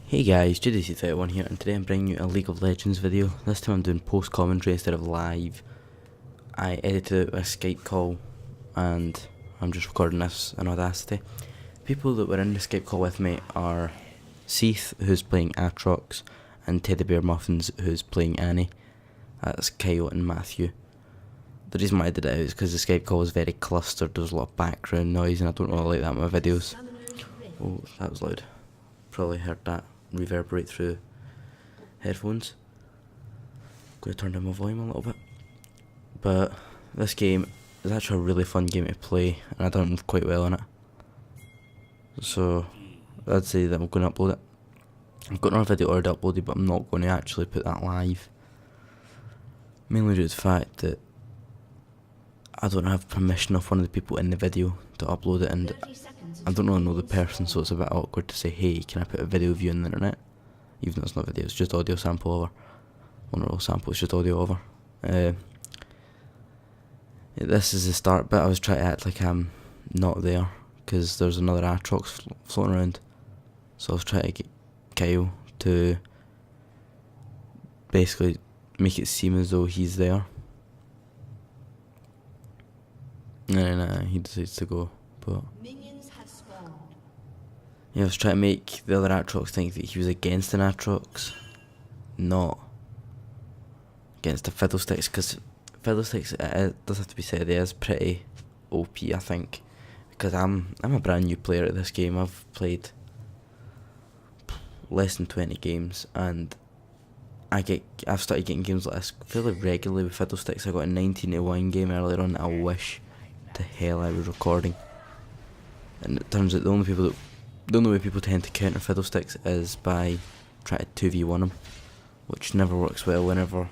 Hey guys, JDC31 here, and today I'm bringing you a League of Legends video. This time I'm doing post commentary instead of live. I edited a Skype call and I'm just recording this in Audacity. People that were in the Skype call with me are Seath, who's playing Atrox, and Teddy Bear Muffins, who's playing Annie. That's Kyle and Matthew. The reason why I did it is because the Skype call was very clustered, there was a lot of background noise and I don't really like that in my videos. Oh, that was loud. Probably heard that reverberate through headphones. Going to turn down my volume a little bit. But this game is actually a really fun game to play, and I've done quite well in it. So I'd say that I'm going to upload it. I've got another video already uploaded, but I'm not going to actually put that live. Mainly due to the fact that I don't have permission of one of the people in the video to upload it, and I don't really know the person, so it's a bit awkward to say, hey, can I put a video of you on the internet? Even though it's not video, it's just audio sample over. Well, not real sample, it's just audio over. This is the start bit. I was trying to act like I'm not there, because there's another Atrox floating around. So I was trying to get Kyle to basically make it seem as though he's there. And he decides to go, but yeah, I was trying to make the other Atrox think that he was against an Atrox, not against the Fiddlesticks, because Fiddlesticks, it does have to be said, it is pretty OP, I think, because I'm a brand new player at this game. I've played less than 20 games, and I've started getting games like this fairly regularly with Fiddlesticks. I got a 1981 game earlier on that I wish to hell I was recording, and it turns out the only way people tend to counter Fiddlesticks is by trying to 2v1 them, which never works well whenever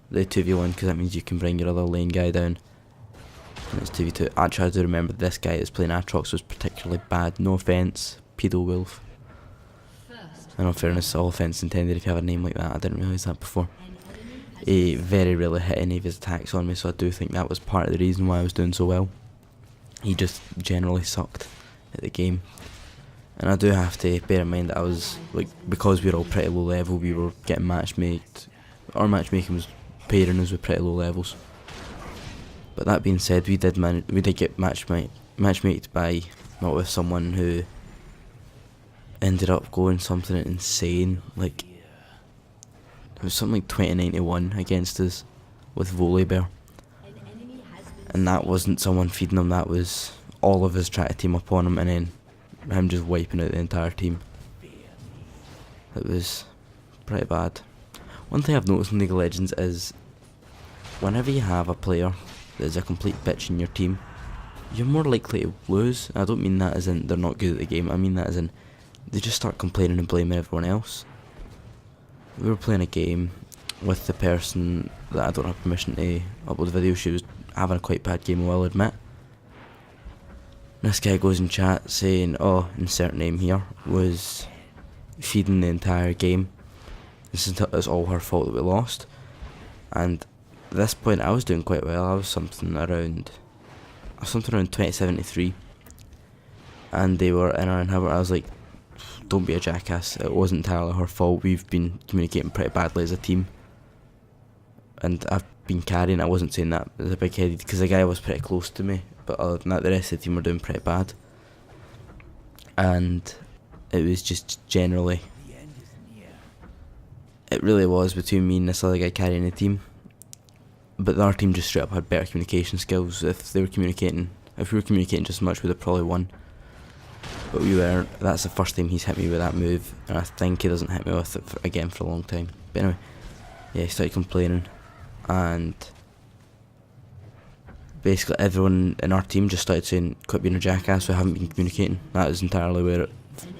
they 2v1, because that means you can bring your other lane guy down and it's 2v2. Actually, I do remember this guy that's playing Atrox was particularly bad. No offence, Pedo Wolf. In all fairness, all offence intended if you have a name like that. I didn't realise that before. He very rarely hit any of his attacks on me, so I do think that was part of the reason why I was doing so well. He just generally sucked at the game. And I do have to bear in mind that I was, like, because we were all pretty low level, we were getting matchmade. Our matchmaking was pairing us with pretty low levels. But that being said, we did get matchmated by, not with someone who ended up going something insane, like, it was something like 2091 against us with Volibear. And that wasn't someone feeding him, that was all of us trying to team up on him and then him just wiping out the entire team. It was pretty bad. One thing I've noticed in League of Legends is whenever you have a player that is a complete bitch in your team, you're more likely to lose. I don't mean that as in they're not good at the game, I mean that as in they just start complaining and blaming everyone else. We were playing a game with the person that I don't have permission to upload the video. She was having a quite bad game, I will admit. This guy goes in chat saying, oh, insert name here, was feeding the entire game. It's all her fault that we lost. And at this point I was doing quite well. I was something around 2073. And they were in our inhibitor. I was like, don't be a jackass, it wasn't entirely her fault. We've been communicating pretty badly as a team. And I've been carrying, I wasn't saying that as a big headed, because the guy was pretty close to me. But other than that, the rest of the team were doing pretty bad. And it was just generally, it really was between me and this other guy carrying the team. But our team just straight up had better communication skills. If we were communicating just as much, we'd have probably won. But we weren't. That's the first time he's hit me with that move, and I think he doesn't hit me with it again for a long time. But anyway, yeah, he started complaining, and basically everyone in our team just started saying, quit being a jackass, we haven't been communicating. That is entirely where it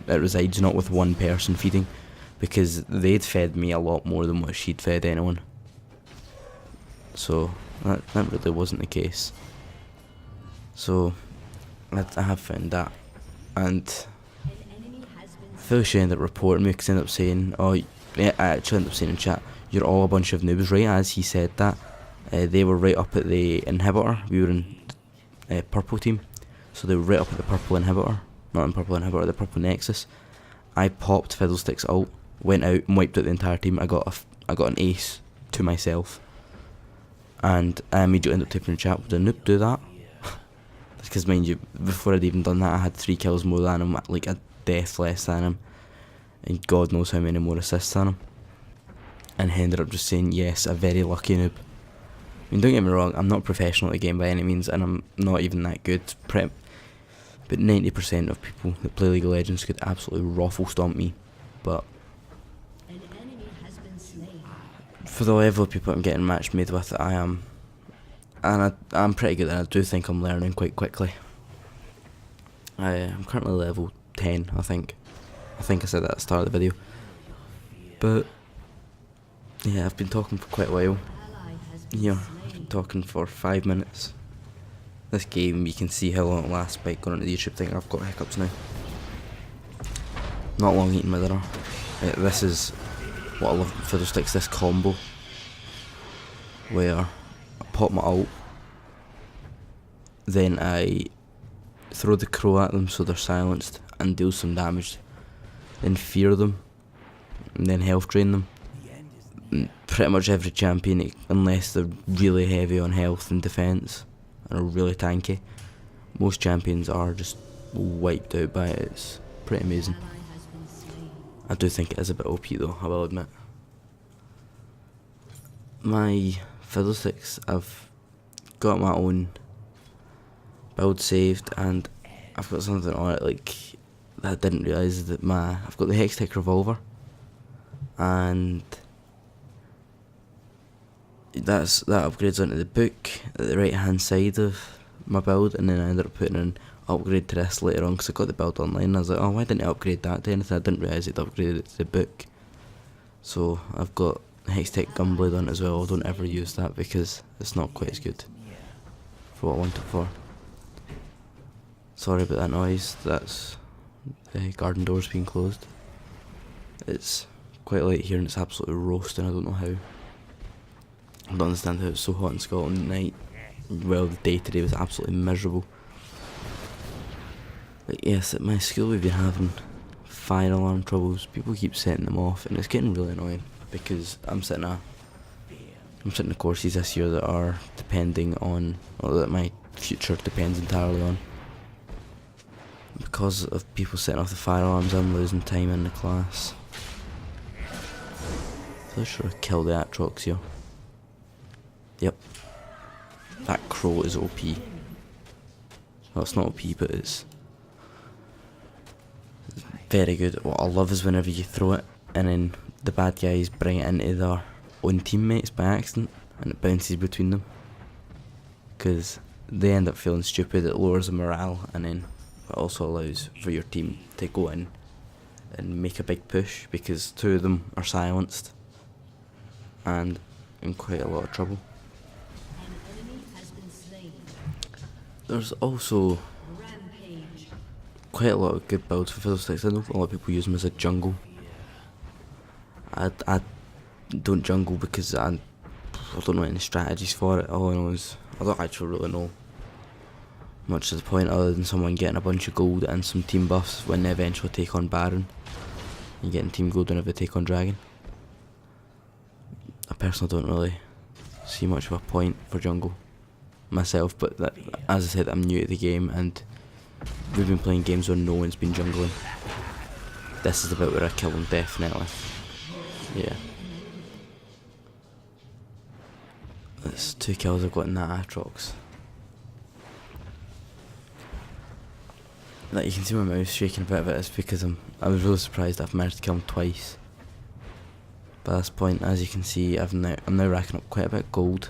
resides, not with one person feeding, because they'd fed me a lot more than what she'd fed anyone. So that really wasn't the case. So I have found that, and I feel she ended up reporting me because I ended up saying, oh yeah, I actually ended up saying in chat, you're all a bunch of noobs, right as he said that. They were right up at the inhibitor. We were in purple team, so they were right up at the purple inhibitor, not in purple inhibitor, the purple nexus. I popped Fiddlesticks ult, went out and wiped out the entire team. I got an ace to myself, and I immediately ended up typing in the chat, "Would a noob do that?" Because mind you, before I'd even done that, I had 3 kills more than him, like a death less than him, and God knows how many more assists than him. And he ended up just saying, "Yes, a very lucky noob." I mean, don't get me wrong, I'm not professional at the game by any means, and I'm not even that good. But 90% of people that play League of Legends could absolutely ruffle stomp me. But for the level of people I'm getting matched made with, I am. And I'm pretty good, and I do think I'm learning quite quickly. I'm currently level 10, I think. I think I said that at the start of the video. But yeah, I've been talking for quite a while. Yeah, I've been talking for 5 minutes. This game, you can see how long it lasts by going on the YouTube thing. I've got hiccups now. Not long eating my dinner. This is what I love about Fiddlesticks, this combo where I pop my ult, then I throw the crow at them so they're silenced and deal some damage, then fear them, and then health drain them. And pretty much every champion, unless they're really heavy on health and defense and are really tanky, most champions are just wiped out by it. It's pretty amazing. I do think it is a bit OP though, I will admit. My Fiddlesticks, I've got my own build saved, and I've got something on it like that I didn't realise that I've got the Hextech revolver, and that upgrades onto the book at the right hand side of my build, and then I ended up putting an upgrade to this later on because I got the build online and I was like, oh, why didn't I upgrade that to anything? I didn't realise it upgraded it to the book. So I've got Hextech Gunblade on it as well. I don't ever use that because it's not quite as good for what I want it for. Sorry about that noise, that's the garden doors being closed. It's quite late here and it's absolutely roasting, I don't know how. I don't understand how it's so hot in Scotland at night. Well, the day today was absolutely miserable. But yes, at my school we've been having fire alarm troubles. People keep setting them off and it's getting really annoying because I'm sitting in courses this year that are depending on, or that my future depends entirely on. Because of people setting off the fire alarms, I'm losing time in the class. So I should have killed the Atrox here. Yep. That crow is OP. Well, it's not OP, but it's very good. What I love is whenever you throw it and then the bad guys bring it into their own teammates by accident and it bounces between them. Because they end up feeling stupid, it lowers the morale, and then it also allows for your team to go in and make a big push because 2 of them are silenced and in quite a lot of trouble. There's also quite a lot of good builds for Fiddlesticks. I know a lot of people use them as a jungle. I don't jungle because I don't know any strategies for it. All I know is I don't actually really know much to the point other than someone getting a bunch of gold and some team buffs when they eventually take on Baron and getting team gold whenever they take on Dragon. I personally don't really see much of a point for jungle myself, but as I said, I'm new to the game and we've been playing games where no one's been jungling. This is about where I kill them, definitely. Yeah. That's 2 kills I've got in that Atrox. Like, you can see my mouse shaking a bit of it, it's because I was really surprised I've managed to kill him twice. By this point, as you can see, I'm now racking up quite a bit of gold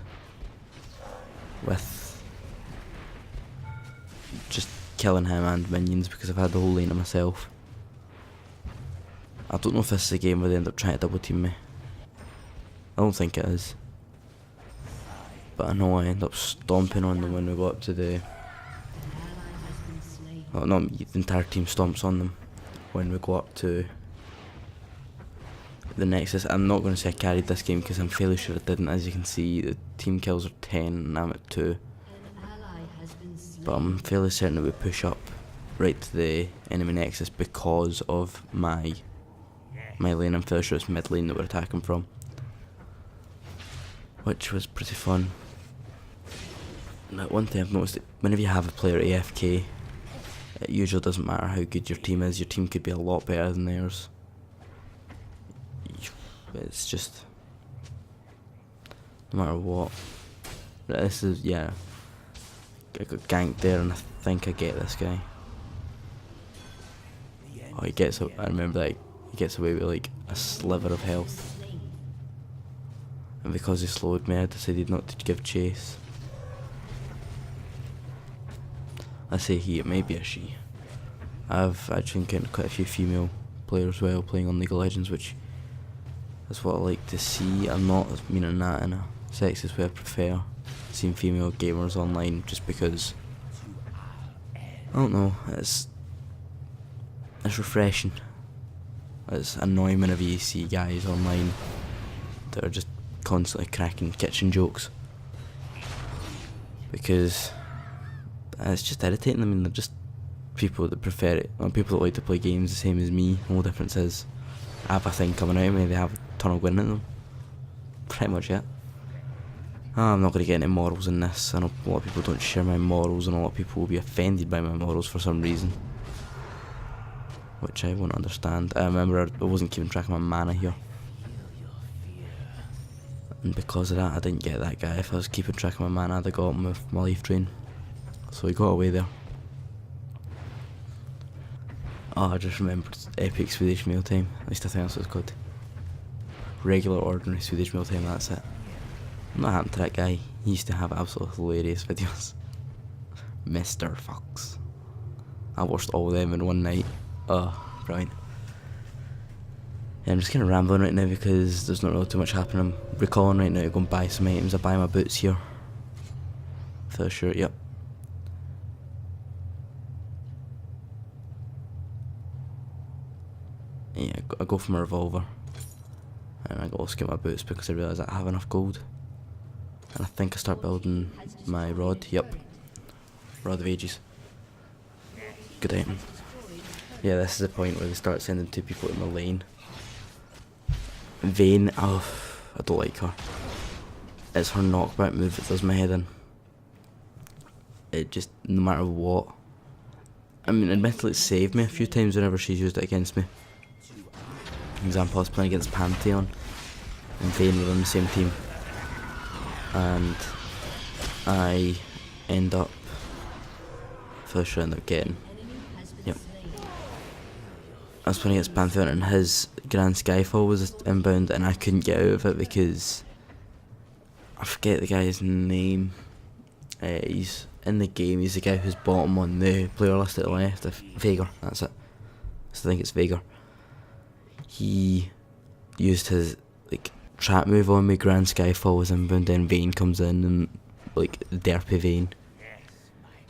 with just killing him and minions because I've had the whole lane to myself. I don't know if this is a game where they end up trying to double team me. I don't think it is. But I know I end up stomping on them when we go up to the... Well, not me, the entire team stomps on them when we go up to the Nexus. I'm not going to say I carried this game because I'm fairly sure I didn't. As you can see, the team kills are 10 and I'm at 2. But I'm fairly certain that we push up right to the enemy nexus because of my lane. I'm fairly sure it's mid lane that we're attacking from, which was pretty fun. Now, one thing I've noticed, that whenever you have a player AFK, it usually doesn't matter how good your team is. Your team could be a lot better than theirs. It's just, no matter what. This is, yeah, I got ganked there, and I think I get this guy. Oh, he gets, I remember that, he gets away with like a sliver of health. And because he slowed me, I decided not to give chase. I say he, it may be a she. I've actually encountered quite a few female players while playing on League of Legends, which is what I like to see. I'm not meaning that in a sexist way. I prefer seeing female gamers online just because, I don't know, it's refreshing. It's annoying whenever you see guys online that are just constantly cracking kitchen jokes, because it's just irritating. I mean, they're just people that prefer it, or people that like to play games the same as me. The only difference is I have a thing coming out of me, they have a ton of wind in them. Pretty much it. I'm not going to get into morals in this. I know a lot of people don't share my morals, and a lot of people will be offended by my morals for some reason, which I won't understand. I remember I wasn't keeping track of my mana here, and because of that I didn't get that guy. If I was keeping track of my mana, I'd have got him with my life drain. So he got away there. Oh, I just remembered epic Swedish mealtime. At least I think that's what it's called. Regular ordinary Swedish mealtime, that's it. I'm not happened to that guy. He used to have absolutely hilarious videos. Mr. Fox. I watched all of them in one night. Oh, brilliant. Yeah, I'm just kind of rambling right now because there's not really too much happening. I'm recalling right now to go and buy some items. I buy my boots here. For sure, yep. Yeah, I go for my revolver, and I also get my boots because I realise I have enough gold, and I think I start building my rod. Yep, Rod of Ages. Good item. Yeah, this is the point where they start sending two people in my lane. Vayne, oh, I don't like her. It's her knockback move that does my head in. It just, no matter what. I mean, admittedly it saved me a few times whenever she's used it against me. For example, I was playing against Pantheon and Vayne were on the same team, and I end up getting, yep, I was playing against Pantheon and his Grand Skyfall was inbound and I couldn't get out of it because I forget the guy's name. He's in the game, he's the guy who's bottom on the player list at the left. Veigar, that's it. So I think it's Veigar. He used his like trap move on me. Grand Skyfall was inbound, then Vayne comes in and like derpy Vayne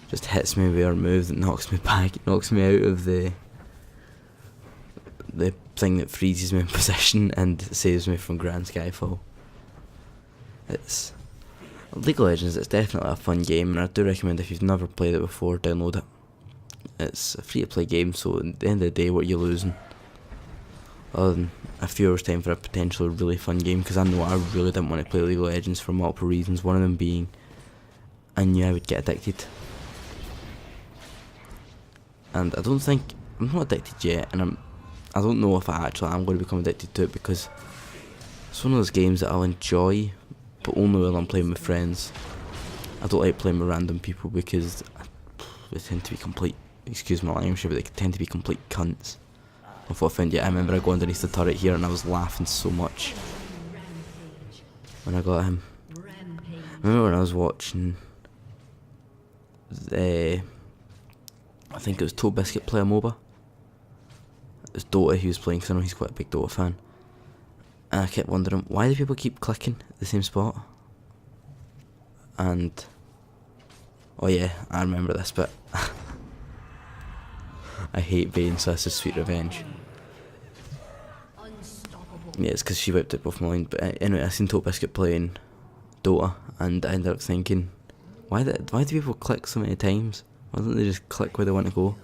just hits me with her move that knocks me back. It knocks me out of the thing that freezes me in position and saves me from Grand Skyfall. It's League of Legends. It's definitely a fun game, and I do recommend if you've never played it before, download it. It's a free to play game, so at the end of the day, what are you losing? Other than a few hours time for a potentially really fun game, because I know I really didn't want to play League of Legends for multiple reasons. One of them being I knew I would get addicted, and I don't think I'm not addicted yet, and I don't know if I actually am going to become addicted to it, because it's one of those games that I'll enjoy, but only when I'm playing with friends. I don't like playing with random people because they tend to be complete, excuse my language, but they tend to be complete cunts. Of what I found, yeah, I remember I go underneath the turret here and I was laughing so much when I got him. I remember when I was watching I think it was Toe Biscuit play a MOBA. It was Dota he was playing, because I know he's quite a big Dota fan. And I kept wondering, why do people keep clicking at the same spot? And oh yeah, I remember this bit. I hate Vayne, so this is sweet revenge. Yeah, it's because she wiped it off my mind. But anyway, I seen Toe Biscuit playing Dota, and I ended up thinking, why do people click so many times? Why don't they just click where they want to go?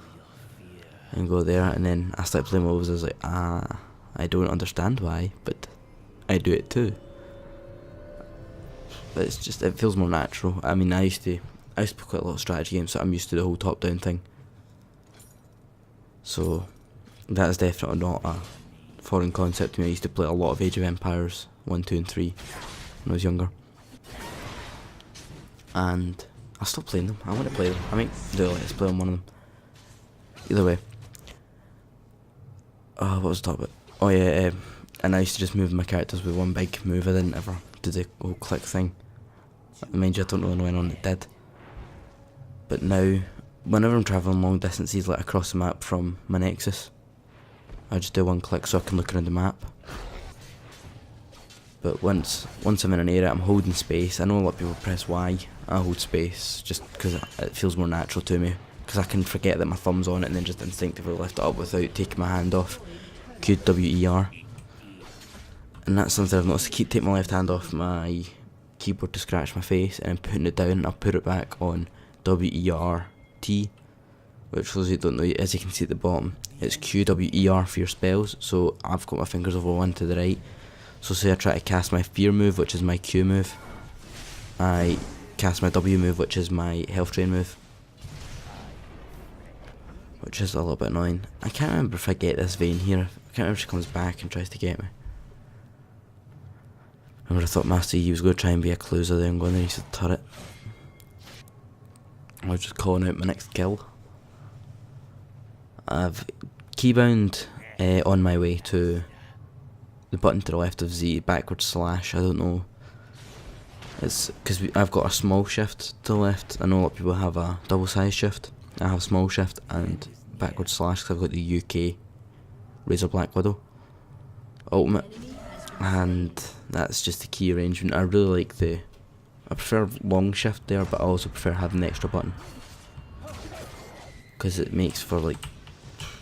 and go there, and then I started playing WoWs. I was like, I don't understand why, but I do it too. But it's just, it feels more natural. I mean, I used to play quite a lot of strategy games, so I'm used to the whole top-down thing. So that is definitely not a foreign concept to me. I used to play a lot of Age of Empires 1, 2 and 3 when I was younger. And I'll stop playing them. I want to play them. I might do a let's play on one of them. Either way. What was I talking about? Oh yeah, and I used to just move my characters with one big move. I didn't ever do the whole click thing. Mind you, I don't really know anyone that did. But now, whenever I'm travelling long distances, like across the map from my Nexus, I just do one click so I can look around the map. But once I'm in an area, I'm holding space. I know a lot of people press Y. I hold space just because it feels more natural to me. Because I can forget that my thumb's on it and then just instinctively lift it up without taking my hand off. QWER. And that's something I've noticed. I keep taking my left hand off my keyboard to scratch my face and then putting it down, and I'll put it back on WERT, which for those who don't know, as you can see at the bottom, it's QWER for your spells. So I've got my fingers over one to the right. So say I try to cast my fear move, which is my Q move. I cast my W move, which is my health drain move, which is a little bit annoying. I can't remember if I get this vein here. I can't remember if she comes back and tries to get me. I remember I thought Master Yi was going to try and be a closer there and go in there, he's a turret. I was just calling out my next kill. I've keybound on my way to the button to the left of Z, backward slash, I don't know. It's because I've got a small shift to the left. I know a lot of people have a double size shift. I have small shift and backward slash because I've got the UK Razor Black Widow ultimate. And that's just the key arrangement. I really like I prefer long shift there, but I also prefer having the extra button. Because it makes for like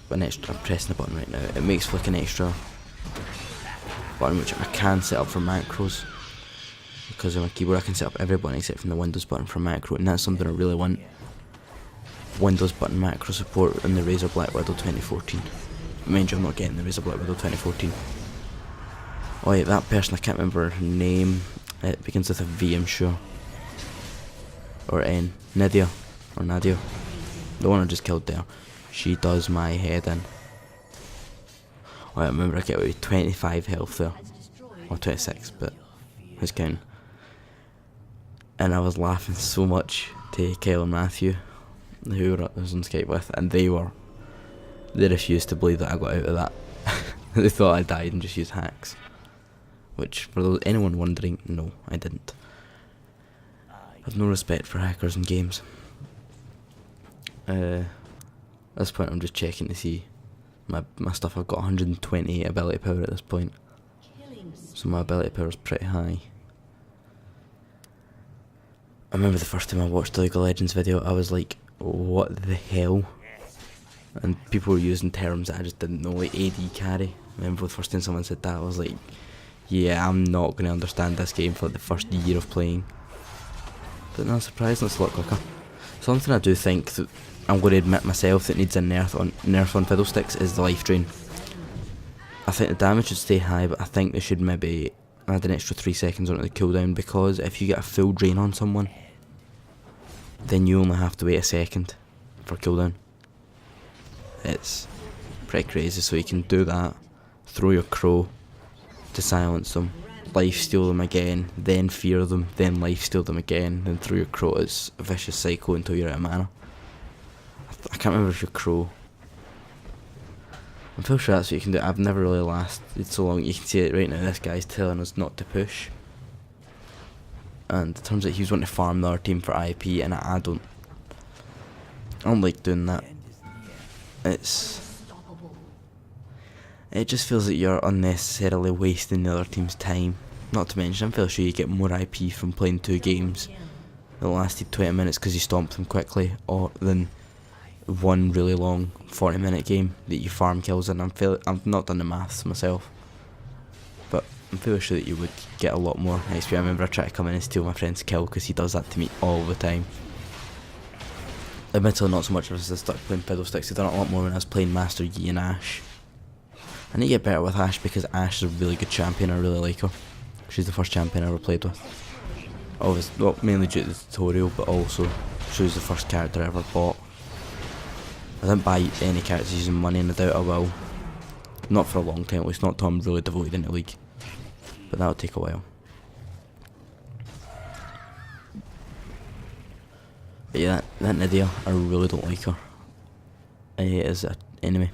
an extra, I'm pressing the button right now, it makes for like an extra button which I can set up for macros. Because on my keyboard I can set up every button except from the Windows button for macro, and that's something I really want. Windows button macro support in the Razor Black Widow 2014. Mind you, I'm not getting the Razor Black Widow 2014. Oh yeah, that person, I can't remember her name. It begins with a V, I'm sure. Or N. Nadia. Or Nadia. The one I just killed there. She does my head in. Oh, I remember I get away with 25 health there. Or 26, but who's counting? And I was laughing so much to Kyle and Matthew, who I was on Skype with, and they refused to believe that I got out of that. They thought I died and just used hacks. Which, for anyone wondering, no, I didn't. I have no respect for hackers in games. At this point I'm just checking to see my stuff. I've got 128 ability power at this point. So my ability power is pretty high. I remember the first time I watched the League of Legends video, I was like, what the hell? And people were using terms that I just didn't know, like AD carry. I remember the first time someone said that, I was like, yeah, I'm not going to understand this game for like the first year of playing. But no, surprisingly it's a lot quicker. Something I do think that I'm going to admit myself that needs a nerf on Fiddlesticks is the life drain. I think the damage should stay high, but I think they should maybe add an extra 3 seconds onto the cooldown, because if you get a full drain on someone, then you only have to wait a second for cooldown. It's pretty crazy, so you can do that, throw your crow to silence them, lifesteal them again, then fear them, then lifesteal them again, then throw your crow. It's a vicious cycle until you're out of mana. I can't remember if your crow, I'm pretty sure that's what you can do. I've never really lasted so long. You can see it right now, this guy's telling us not to push, and it turns out he was wanting to farm the other team for IP, and I don't like doing that. It just feels like you're unnecessarily wasting the other team's time. Not to mention, I'm fairly sure you get more IP from playing 2 games that lasted 20 minutes because you stomped them quickly, or than one really long 40-minute game that you farm kills in. I've not done the maths myself, but I'm fairly sure that you would get a lot more XP. I remember I tried to come in and steal my friend's kill because he does that to me all the time. Admittedly not so much as I stuck playing Fiddlesticks. I've done it a lot more when I was playing Master Yi and Ashe. I need to get better with Ashe because Ashe is a really good champion. I really like her. She's the first champion I ever played with. Obviously, well, mainly due to the tutorial, but also she was the first character I ever bought. I didn't buy any characters using money, and I doubt I will. Not for a long time, at least not until I'm really devoted into League. But that'll take a while. But yeah, that Nydia, I really don't like her. As an enemy.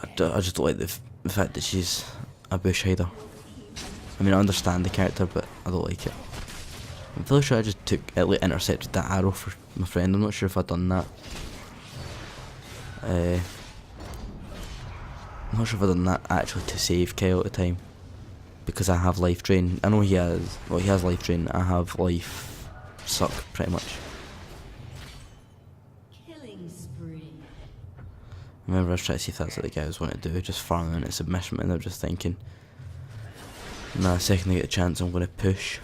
I just don't like the fact that she's a bush hider. I mean, I understand the character, but I don't like it. I'm fairly sure I just intercepted that arrow for my friend. I'm not sure if I'd done that. I'm not sure if I'd done that actually to save Kyle at the time. Because I have life drain. I know he has, well, he has life drain. I have life suck, pretty much. Killing spree. Remember, I was trying to see if that's what the guy was wanting to do, just farming into submission, and they're just thinking, nah, the second I get a chance, I'm going to push.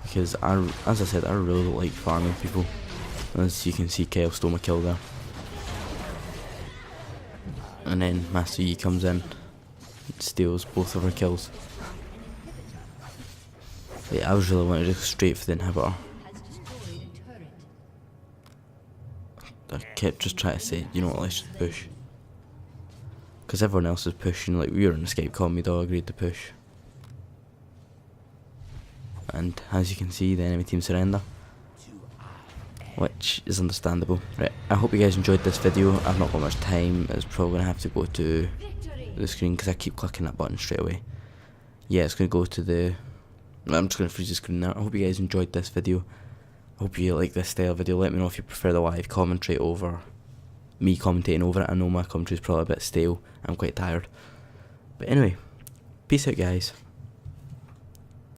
Because, as I said, I really don't like farming people. As you can see, Kyle stole my kill there. And then Master Yi comes in, steals both of her kills. But yeah, I was really wanting to go straight for the inhibitor. I kept just trying to say, you know what, let's just push. Because everyone else is pushing, like we were in escape call, we'd all agreed to push. And as you can see, the enemy team surrender. Which is understandable. Right, I hope you guys enjoyed this video. I've not got much time, it's probably going to have to go to the screen because I keep clicking that button straight away. Yeah, it's going to go to the... I'm just going to freeze the screen now. I hope you guys enjoyed this video. I hope you like this style of video. Let me know if you prefer the live commentary over me commentating over it. I know my commentary is probably a bit stale. I'm quite tired. But anyway, peace out guys.